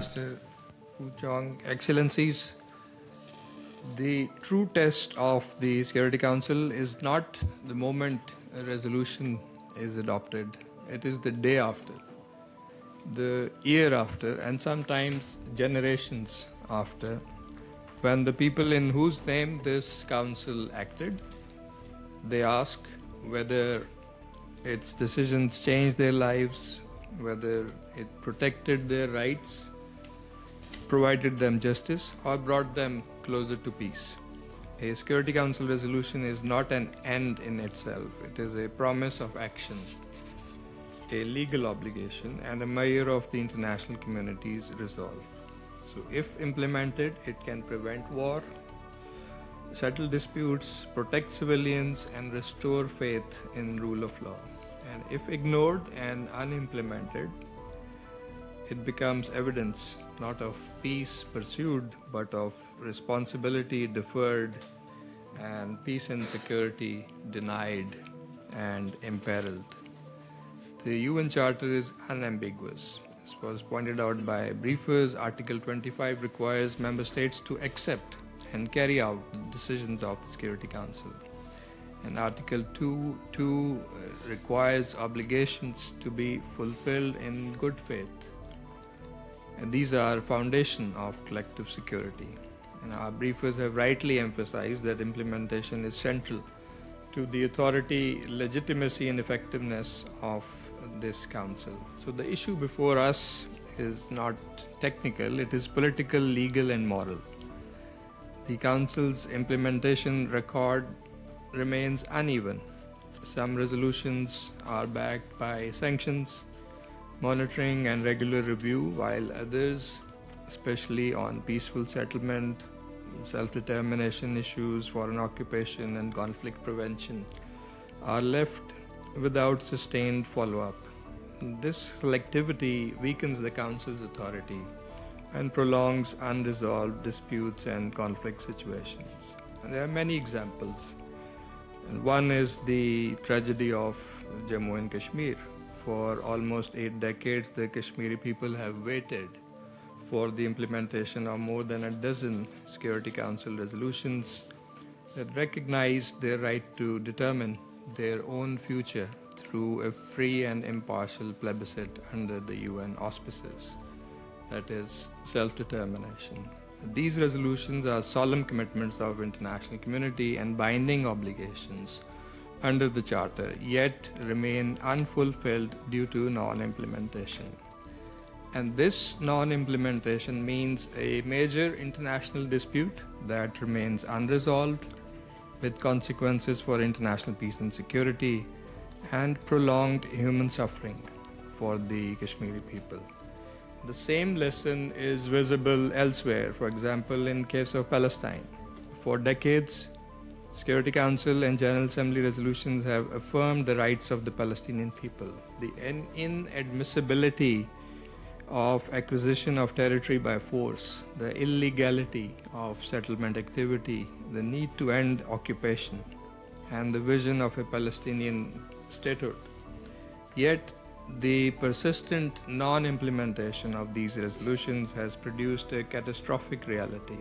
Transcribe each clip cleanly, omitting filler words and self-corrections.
Ambassador Fu Chong, Excellencies, the true test of the Security Council is not the moment a resolution is adopted, it is the day after, the year after, and sometimes generations after, when the people in whose name this council acted, they ask whether its decisions changed their lives, whether it protected their rights, provided them justice, or brought them closer to peace. A Security Council resolution is not an end in itself, it is a promise of action, a legal obligation, and a measure of the international community's resolve. So, if implemented, it can prevent war, settle disputes, protect civilians, and restore faith in rule of law. And if ignored and unimplemented, it becomes evidence not of peace pursued, but of responsibility deferred and peace and security denied and imperiled. The UN Charter is unambiguous. This was pointed out by briefers. Article 25 requires member states to accept and carry out decisions of the Security Council. And Article 2 requires obligations to be fulfilled in good faith. And these are foundation of collective security. And our briefers have rightly emphasized that implementation is central to the authority, legitimacy, and effectiveness of this council. So the issue before us is not technical, it is political, legal, and moral. The council's implementation record remains uneven. Some resolutions are backed by sanctions, monitoring, and regular review, while others, especially on peaceful settlement, self-determination issues, foreign occupation, and conflict prevention, are left without sustained follow-up. This selectivity weakens the Council's authority and prolongs unresolved disputes and conflict situations. And there are many examples. And one is the tragedy of Jammu and Kashmir. For almost 8 decades, the Kashmiri people have waited for the implementation of more than a dozen Security Council resolutions that recognize their right to determine their own future through a free and impartial plebiscite under the UN auspices, that is, self-determination. These resolutions are solemn commitments of international community and binding obligations under the Charter, yet remain unfulfilled due to non-implementation. And this non-implementation means a major international dispute that remains unresolved, with consequences for international peace and security, and prolonged human suffering for the Kashmiri people. The same lesson is visible elsewhere, for example, in case of Palestine. For decades, Security Council and General Assembly resolutions have affirmed the rights of the Palestinian people. The inadmissibility of acquisition of territory by force, the illegality of settlement activity, the need to end occupation, and the vision of a Palestinian statehood. Yet, the persistent non-implementation of these resolutions has produced a catastrophic reality,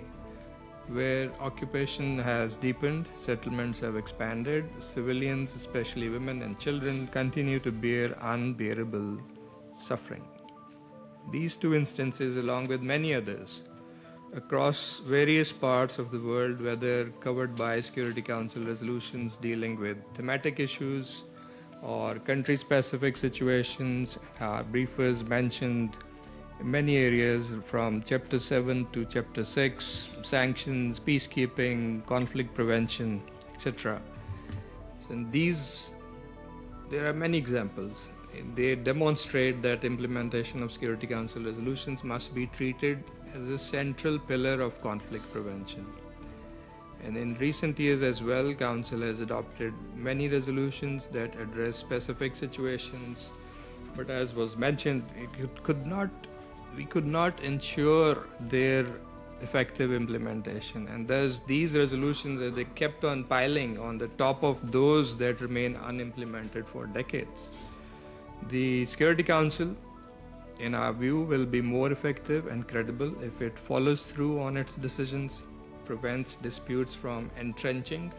where occupation has deepened, settlements have expanded, civilians, especially women and children, continue to bear unbearable suffering. These two instances, along with many others, across various parts of the world, whether covered by Security Council resolutions dealing with thematic issues or country-specific situations, our briefers mentioned many areas from Chapter 7 to Chapter 6, sanctions, peacekeeping, conflict prevention, etc. And there are many examples. They demonstrate that implementation of Security Council resolutions must be treated as a central pillar of conflict prevention. And in recent years as well, Council has adopted many resolutions that address specific situations, but as was mentioned, we could not ensure their effective implementation, and thus these resolutions, as they kept on piling on the top of those that remain unimplemented for decades. The Security Council in our view, will be more effective and credible if it follows through on its decisions, prevents disputes from entrenching,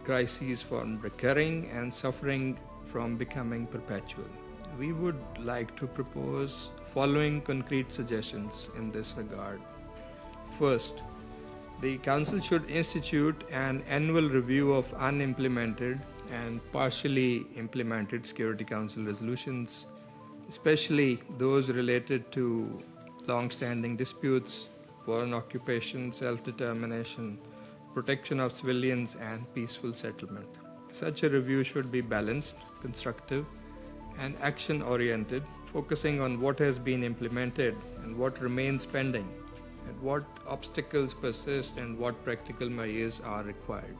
crises from recurring, and suffering from becoming perpetual. We would like to propose following concrete suggestions in this regard. First, the Council should institute an annual review of unimplemented and partially implemented Security Council resolutions, especially those related to long-standing disputes, foreign occupation, self-determination, protection of civilians, and peaceful settlement. Such a review should be balanced, constructive, and action-oriented, focusing on what has been implemented and what remains pending, and what obstacles persist and what practical measures are required.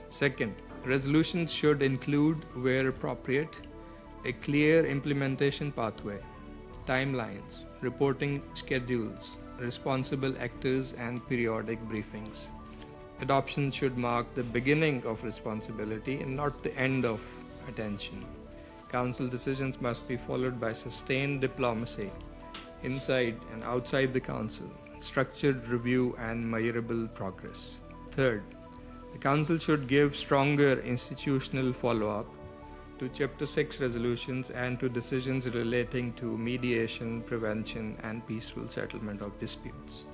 Second, resolutions should include, where appropriate, a clear implementation pathway, timelines, reporting schedules, responsible actors, and periodic briefings. Adoption should mark the beginning of responsibility and not the end of attention. Council decisions must be followed by sustained diplomacy inside and outside the Council, structured review, and measurable progress. Third, the Council should give stronger institutional follow-up to Chapter 6 resolutions and to decisions relating to mediation, prevention, and peaceful settlement of disputes.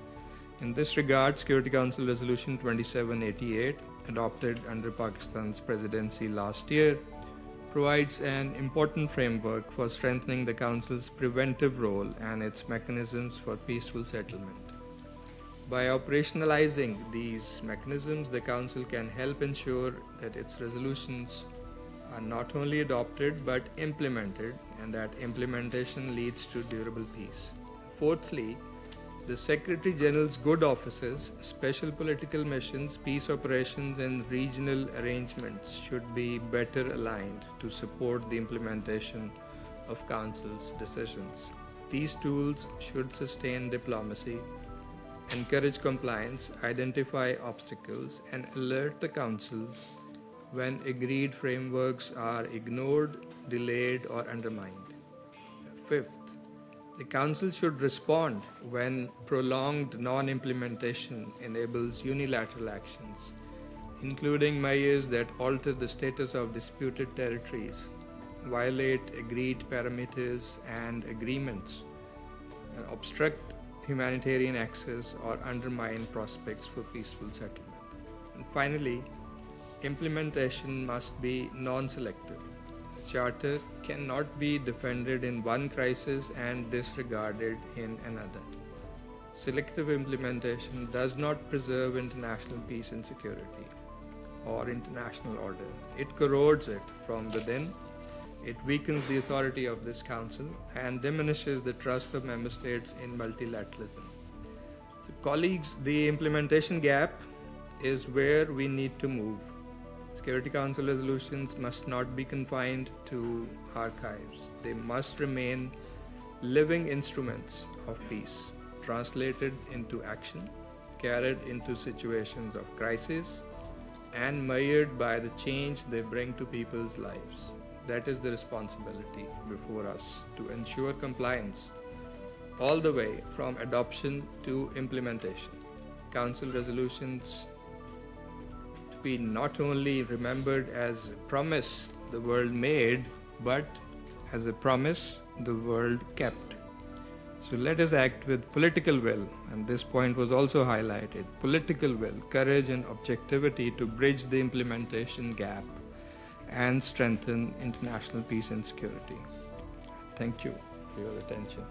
In this regard, Security Council Resolution 2788, adopted under Pakistan's presidency last year, provides an important framework for strengthening the Council's preventive role and its mechanisms for peaceful settlement. By operationalizing these mechanisms, the Council can help ensure that its resolutions are not only adopted but implemented, and that implementation leads to durable peace. Fourthly, the Secretary General's good offices, special political missions, peace operations, and regional arrangements should be better aligned to support the implementation of Council's decisions. These tools should sustain diplomacy, encourage compliance, identify obstacles, and alert the Council when agreed frameworks are ignored, delayed, or undermined. Fifth, the Council should respond when prolonged non-implementation enables unilateral actions, including measures that alter the status of disputed territories, violate agreed parameters and agreements, obstruct humanitarian access, or undermine prospects for peaceful settlement. And finally, implementation must be non-selective. The Charter cannot be defended in one crisis and disregarded in another. Selective implementation does not preserve international peace and security or international order. It corrodes it from within. It weakens the authority of this Council and diminishes the trust of member states in multilateralism. So, colleagues, the implementation gap is where we need to move. Security Council resolutions must not be confined to archives. They must remain living instruments of peace, translated into action, carried into situations of crisis, and measured by the change they bring to people's lives. That is the responsibility before us, to ensure compliance all the way from adoption to implementation. Council resolutions to be not only remembered as a promise the world made, but as a promise the world kept. So let us act with political will, and this point was also highlighted, political will, courage, and objectivity to bridge the implementation gap and strengthen international peace and security. Thank you for your attention.